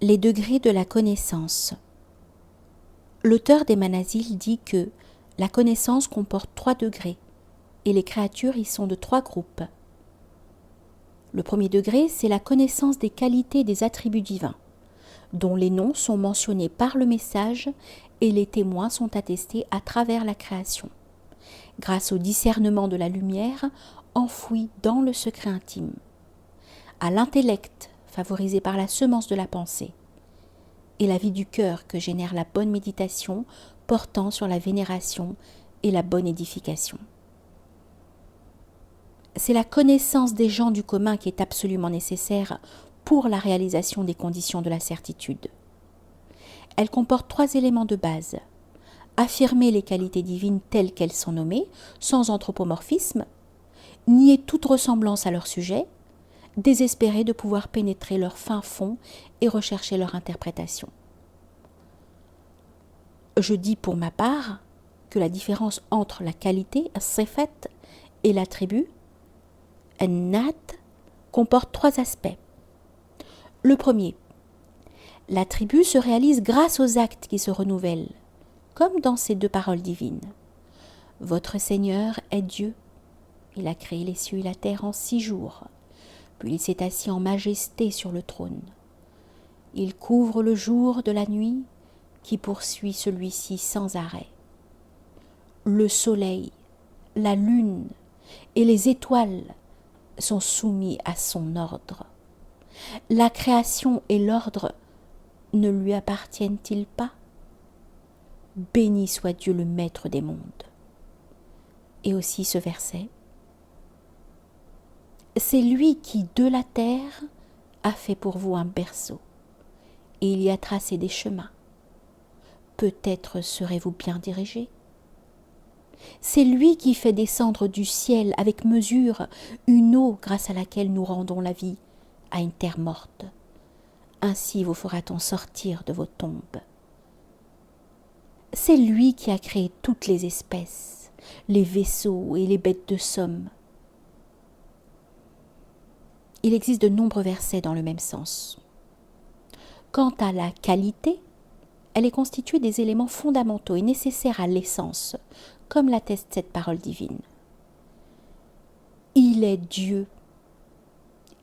Les degrés de la connaissance. L'auteur des Manazil dit que la connaissance comporte 3 degrés et les créatures y sont de 3 groupes. Le premier degré, c'est la connaissance des qualités des attributs divins, dont les noms sont mentionnés par le message et les témoins sont attestés à travers la création, grâce au discernement de la lumière enfouie dans le secret intime, à l'intellect favorisé par la semence de la pensée, et la vie du cœur que génère la bonne méditation portant sur la vénération et la bonne édification. C'est la connaissance des gens du commun qui est absolument nécessaire pour la réalisation des conditions de la certitude. Elle comporte 3 éléments de base. Affirmer les qualités divines telles qu'elles sont nommées, sans anthropomorphisme, nier toute ressemblance à leur sujet, désespérer de pouvoir pénétrer leur fin fond et rechercher leur interprétation. Je dis pour ma part que la différence entre la qualité, sifat, et l'attribut, nat, comporte 3 aspects. Le premier, l'attribut se réalise grâce aux actes qui se renouvellent, comme dans ces 2 paroles divines. Votre Seigneur est Dieu. Il a créé les cieux et la terre en 6 jours. Puis il s'est assis en majesté sur le trône. Il couvre le jour de la nuit qui poursuit celui-ci sans arrêt. Le soleil, la lune et les étoiles sont soumis à son ordre. La création et l'ordre ne lui appartiennent-ils pas? Béni soit Dieu le maître des mondes. Et aussi ce verset. C'est lui qui, de la terre, a fait pour vous un berceau, et il y a tracé des chemins. Peut-être serez-vous bien dirigés. C'est lui qui fait descendre du ciel avec mesure une eau grâce à laquelle nous rendons la vie à une terre morte. Ainsi vous fera-t-on sortir de vos tombes. C'est lui qui a créé toutes les espèces, les vaisseaux et les bêtes de somme. Il existe de nombreux versets dans le même sens. Quant à la qualité, elle est constituée des éléments fondamentaux et nécessaires à l'essence, comme l'atteste cette parole divine. Il est Dieu.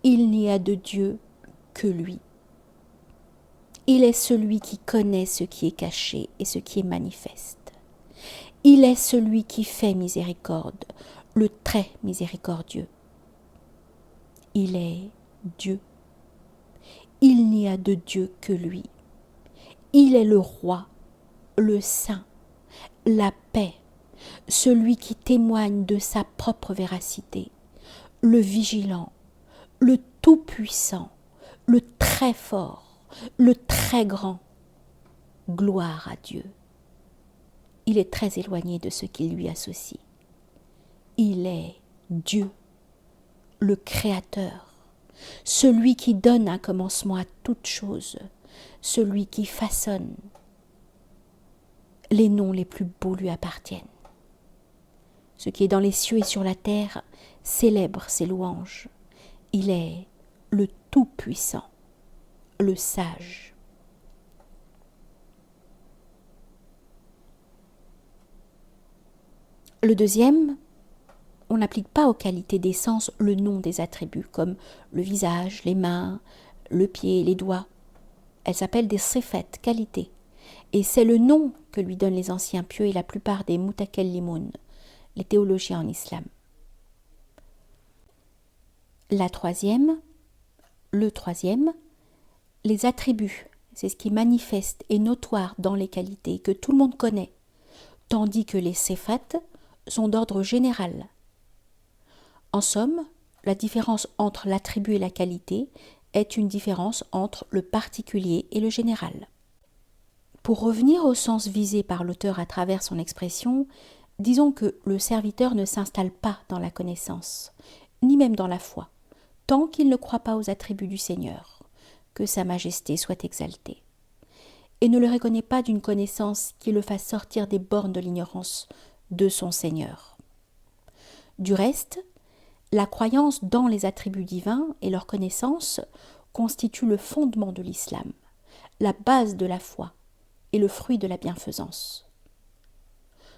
Il n'y a de Dieu que lui. Il est celui qui connaît ce qui est caché et ce qui est manifeste. Il est celui qui fait miséricorde, le très miséricordieux. Il est Dieu. Il n'y a de Dieu que lui. Il est le roi, le saint, la paix, celui qui témoigne de sa propre véracité, le vigilant, le tout-puissant, le très fort, le très grand. Gloire à Dieu. Il est très éloigné de ce qui lui associe. Il est Dieu, le Créateur, celui qui donne un commencement à toute chose, celui qui façonne. Les noms les plus beaux lui appartiennent. Ce qui est dans les cieux et sur la terre célèbre ses louanges. Il est le Tout-Puissant, le Sage. Le deuxième, on n'applique pas aux qualités d'essence le nom des attributs, comme le visage, les mains, le pied, les doigts. Elles s'appellent des sifat, qualités. Et c'est le nom que lui donnent les anciens pieux et la plupart des mutakallimun, les théologiens en islam. Le troisième, les attributs, c'est ce qui manifeste et notoire dans les qualités que tout le monde connaît, tandis que les sifat sont d'ordre général. En somme, la différence entre l'attribut et la qualité est une différence entre le particulier et le général. Pour revenir au sens visé par l'auteur à travers son expression, disons que le serviteur ne s'installe pas dans la connaissance, ni même dans la foi, tant qu'il ne croit pas aux attributs du Seigneur, que sa majesté soit exaltée, et ne le reconnaît pas d'une connaissance qui le fasse sortir des bornes de l'ignorance de son Seigneur. Du reste, la croyance dans les attributs divins et leur connaissance constitue le fondement de l'islam, la base de la foi et le fruit de la bienfaisance.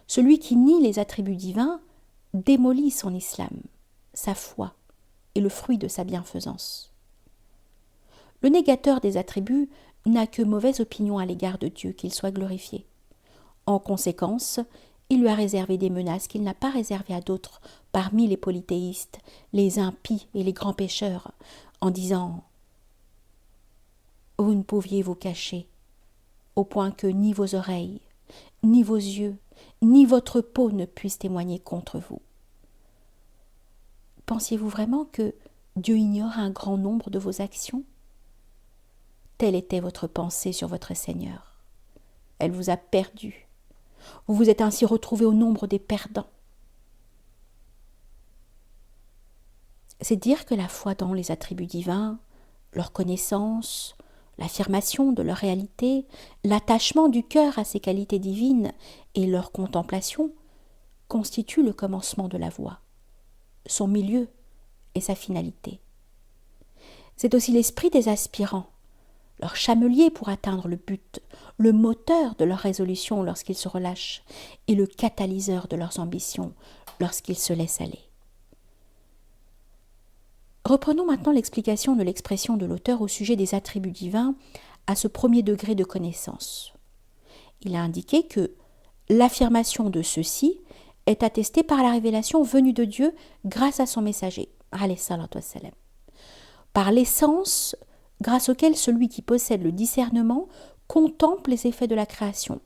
Celui qui nie les attributs divins démolit son islam, sa foi et le fruit de sa bienfaisance. Le négateur des attributs n'a que mauvaise opinion à l'égard de Dieu, qu'il soit glorifié. En conséquence, il lui a réservé des menaces qu'il n'a pas réservées à d'autres parmi les polythéistes, les impies et les grands pécheurs, en disant « Vous ne pouviez vous cacher, au point que ni vos oreilles, ni vos yeux, ni votre peau ne puissent témoigner contre vous. » Pensiez-vous vraiment que Dieu ignore un grand nombre de vos actions ? Telle était votre pensée sur votre Seigneur. Elle vous a perdu. Vous vous êtes ainsi retrouvé au nombre des perdants. C'est dire que la foi dans les attributs divins, leur connaissance, l'affirmation de leur réalité, l'attachement du cœur à ces qualités divines et leur contemplation constituent le commencement de la voie, son milieu et sa finalité. C'est aussi l'esprit des aspirants, leur chamelier pour atteindre le but, le moteur de leur résolution lorsqu'ils se relâchent et le catalyseur de leurs ambitions lorsqu'ils se laissent aller. Reprenons maintenant l'explication de l'expression de l'auteur au sujet des attributs divins à ce premier degré de connaissance. Il a indiqué que l'affirmation de ceux-ci est attestée par la révélation venue de Dieu grâce à son messager, alayhi salatu wassalam, par l'essence grâce auquel celui qui possède le discernement contemple les effets de la création,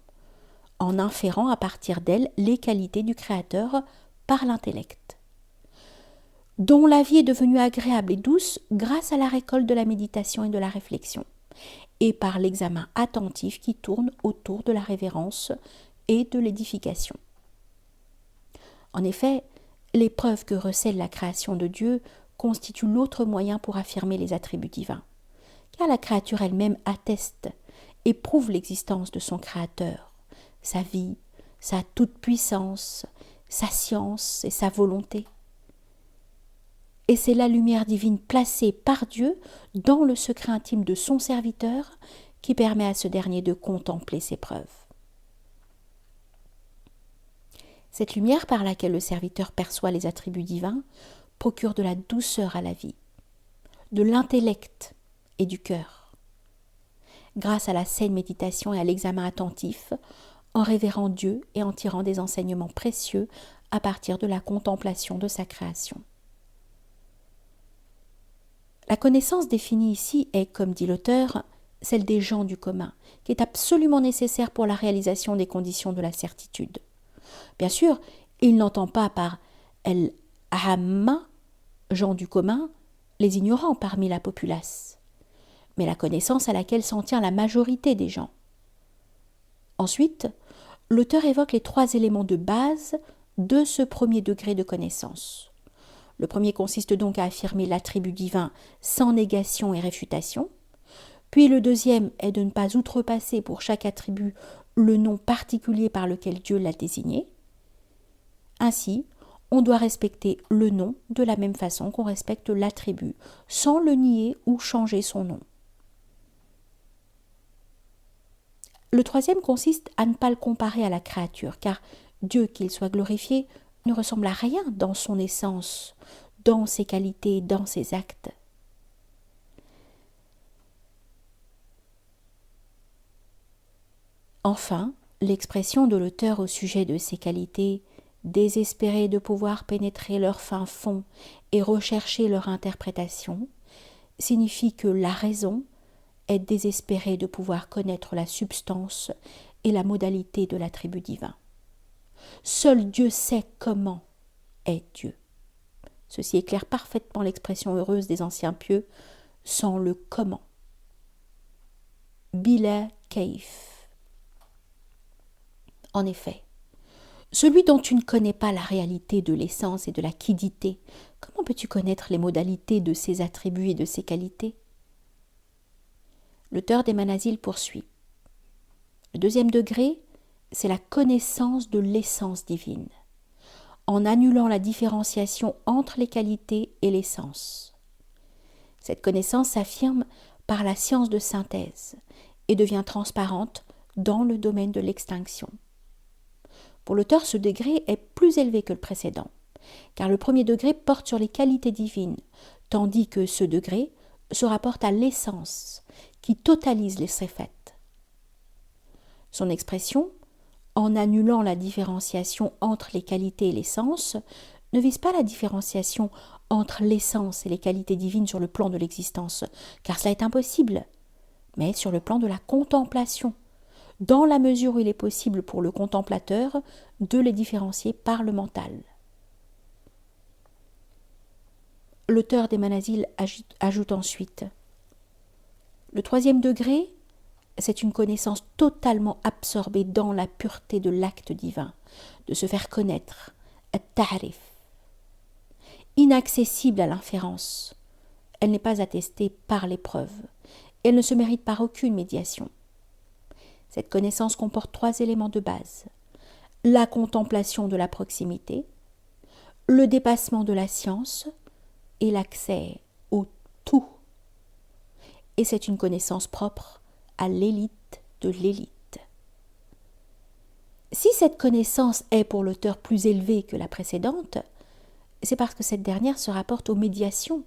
en inférant à partir d'elle les qualités du Créateur par l'intellect, dont la vie est devenue agréable et douce grâce à la récolte de la méditation et de la réflexion, et par l'examen attentif qui tourne autour de la révérence et de l'édification. En effet, l'épreuve que recèle la création de Dieu constitue l'autre moyen pour affirmer les attributs divins, car la créature elle-même atteste et prouve l'existence de son Créateur, sa vie, sa toute-puissance, sa science et sa volonté. Et c'est la lumière divine placée par Dieu dans le secret intime de son serviteur qui permet à ce dernier de contempler ses preuves. Cette lumière par laquelle le serviteur perçoit les attributs divins procure de la douceur à la vie, de l'intellect et du cœur, grâce à la saine méditation et à l'examen attentif, en révérant Dieu et en tirant des enseignements précieux à partir de la contemplation de sa création. La connaissance définie ici est, comme dit l'auteur, celle des gens du commun, qui est absolument nécessaire pour la réalisation des conditions de la certitude. Bien sûr, il n'entend pas par el-hamma, gens du commun, les ignorants parmi la populace, mais la connaissance à laquelle s'en tient la majorité des gens. Ensuite, l'auteur évoque les 3 éléments de base de ce premier degré de connaissance. Le premier consiste donc à affirmer l'attribut divin sans négation et réfutation, puis le deuxième est de ne pas outrepasser pour chaque attribut le nom particulier par lequel Dieu l'a désigné. Ainsi, on doit respecter le nom de la même façon qu'on respecte l'attribut, sans le nier ou changer son nom. Le troisième consiste à ne pas le comparer à la créature, car Dieu, qu'il soit glorifié, ne ressemble à rien dans son essence, dans ses qualités, dans ses actes. Enfin, l'expression de l'auteur au sujet de ces qualités, désespérer de pouvoir pénétrer leur fin fond et rechercher leur interprétation, signifie que la raison est désespérée de pouvoir connaître la substance et la modalité de l'attribut divin. Seul Dieu sait comment est Dieu. Ceci éclaire parfaitement l'expression heureuse des anciens pieux, sans le comment. Bila Kaif. En effet, celui dont tu ne connais pas la réalité de l'essence et de la quiddité, comment peux-tu connaître les modalités de ses attributs et de ses qualités ? L'auteur des Manazil poursuit. Le deuxième degré, c'est la connaissance de l'essence divine, en annulant la différenciation entre les qualités et l'essence. Cette connaissance s'affirme par la science de synthèse et devient transparente dans le domaine de l'extinction. Pour l'auteur, ce degré est plus élevé que le précédent, car le premier degré porte sur les qualités divines, tandis que ce degré se rapporte à l'essence qui totalise les séfat. Son expression, en annulant la différenciation entre les qualités et l'essence, ne vise pas la différenciation entre l'essence et les qualités divines sur le plan de l'existence, car cela est impossible, mais sur le plan de la contemplation, dans la mesure où il est possible pour le contemplateur de les différencier par le mental. L'auteur des Manazil ajoute ensuite: le troisième degré, c'est une connaissance totalement absorbée dans la pureté de l'acte divin, de se faire connaître, at-ta'rif. Inaccessible à l'inférence, elle n'est pas attestée par l'épreuve, elle ne se mérite par aucune médiation. Cette connaissance comporte 3 éléments de base: la contemplation de la proximité, le dépassement de la science et l'accès au tout. Et c'est une connaissance propre à l'élite de l'élite. Si cette connaissance est pour l'auteur plus élevée que la précédente, c'est parce que cette dernière se rapporte aux médiations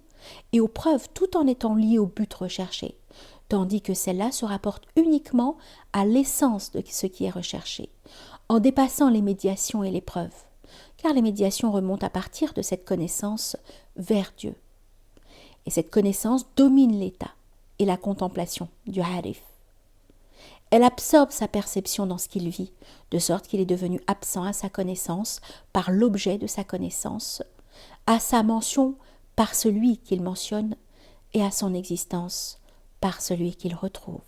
et aux preuves tout en étant liée au but recherché, tandis que celle-là se rapporte uniquement à l'essence de ce qui est recherché, en dépassant les médiations et les preuves, car les médiations remontent à partir de cette connaissance vers Dieu. Et cette connaissance domine l'état et la contemplation du harif. Elle absorbe sa perception dans ce qu'il vit, de sorte qu'il est devenu absent à sa connaissance par l'objet de sa connaissance, à sa mention par celui qu'il mentionne et à son existence par celui qu'il retrouve.